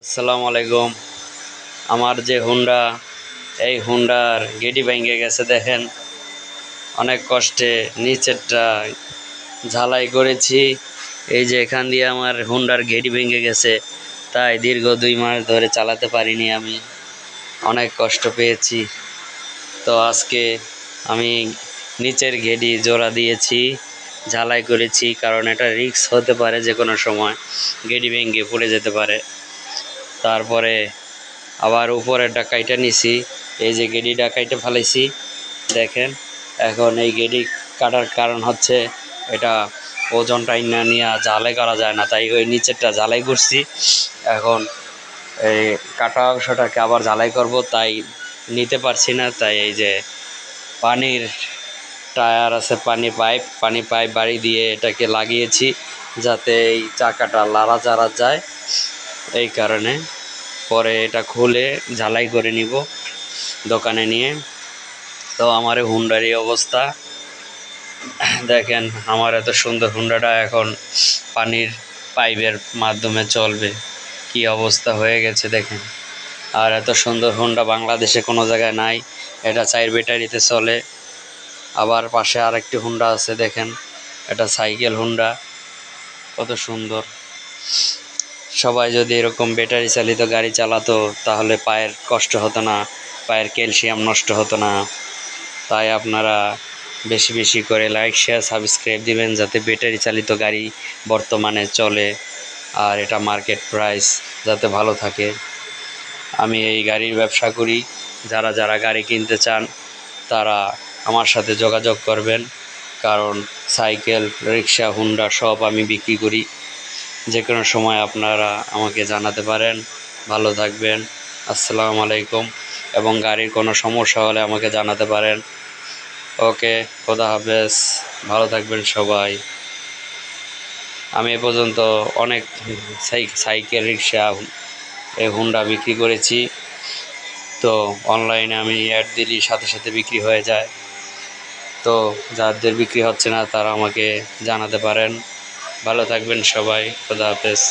আসসালামু আলাইকুম। আমার যে হুন্ডা, এই হুন্ডার গেটি ভেঙে গেছে দেখেন। অনেক কষ্টে নিচেরটা ঝালাই করেছি। এই যে এখান দিয়ে আমার হুন্ডার গেটি ভেঙে গেছে, তাই দীর্ঘ 2 মাস ধরে চালাতে পারিনি। আমি অনেক কষ্ট পেয়েছি। তো আজকে আমি নিচের গেটি জোড়া দিয়েছি, ঝালাই করেছি, কারণ এটা রিস্ক হতে পারে, যে কোনো সময় গেটি ভেঙে পড়ে যেতে পারে। তারপরে আবার উপরেরটা কাইটা নিছি। এই যে গেডিটা কাইটে ফেলাইছি দেখেন। এখন এই গেডি কাটার কারণ হচ্ছে এটা ওজনটা না নিয়ে ঝালাই করা যায় না, তাই ওই নিচেরটা ঝালাই করছি। এখন এই কাটা অংশটাকে আবার ঝালাই করব, তাই নিতে পারছি না। তাই এই যে পানির টায়ার আছে, পানি পাইপ বাড়ি দিয়ে এটাকে লাগিয়েছি, যাতে এই চাকাটা লাড়াচাড়া যায়। এই কারণে পরে এটা খুলে ঝালাই করে নিব দোকানে নিয়ে। তো আমার হুন্ডার এই অবস্থা দেখেন। আমার এত সুন্দর হুন্ডাটা এখন পানির পাইপের মাধ্যমে চলবে, কি অবস্থা হয়ে গেছে দেখেন। আর এত সুন্দর হুন্ডা বাংলাদেশে কোনো জায়গায় নাই। এটা 4 ব্যাটারিতে চলে। আবার পাশে আরেকটি হুন্ডা আছে দেখেন, এটা সাইকেল হুন্ডা, কত সুন্দর। সবাই যদি এরকম ব্যাটারি চালিত গাড়ি চালাতো, তাহলে পায়ের কষ্ট হতো না, পায়ের ক্যালসিয়াম নষ্ট হতো না। তাই আপনারা বেশি বেশি করে লাইক, শেয়ার, সাবস্ক্রাইব দিবেন, যাতে ব্যাটারি চালিত গাড়ি বর্তমানে চলে আর এটা মার্কেট প্রাইস যাতে ভালো থাকে। আমি এই গাড়ির ব্যবসা করি। যারা যারা গাড়ি কিনতে চান তারা আমার সাথে যোগাযোগ করবেন, কারণ সাইকেল, রিক্সা, হুন্ডা সব আমি বিক্রি করি। যে কোনো সময় আপনারা আমাকে জানাতে পারেন। ভালো থাকবেন। আসসালামু আলাইকুম। এবং গাড়ির কোনো সমস্যা হলে আমাকে জানাতে পারেন। ওকে, খোদা হাফেজ। ভালো থাকবেন সবাই। আমি এ পর্যন্ত অনেক সাইকেল, রিক্সা, এই হুন্ডা বিক্রি করেছি। তো অনলাইনে আমি অ্যাড দিলেই সাথে সাথে বিক্রি হয়ে যায়। তো যাদের বিক্রি হচ্ছে না তারা আমাকে জানাতে পারেন। ভালো থাকবেন সবাই। খোদা হাফেজ।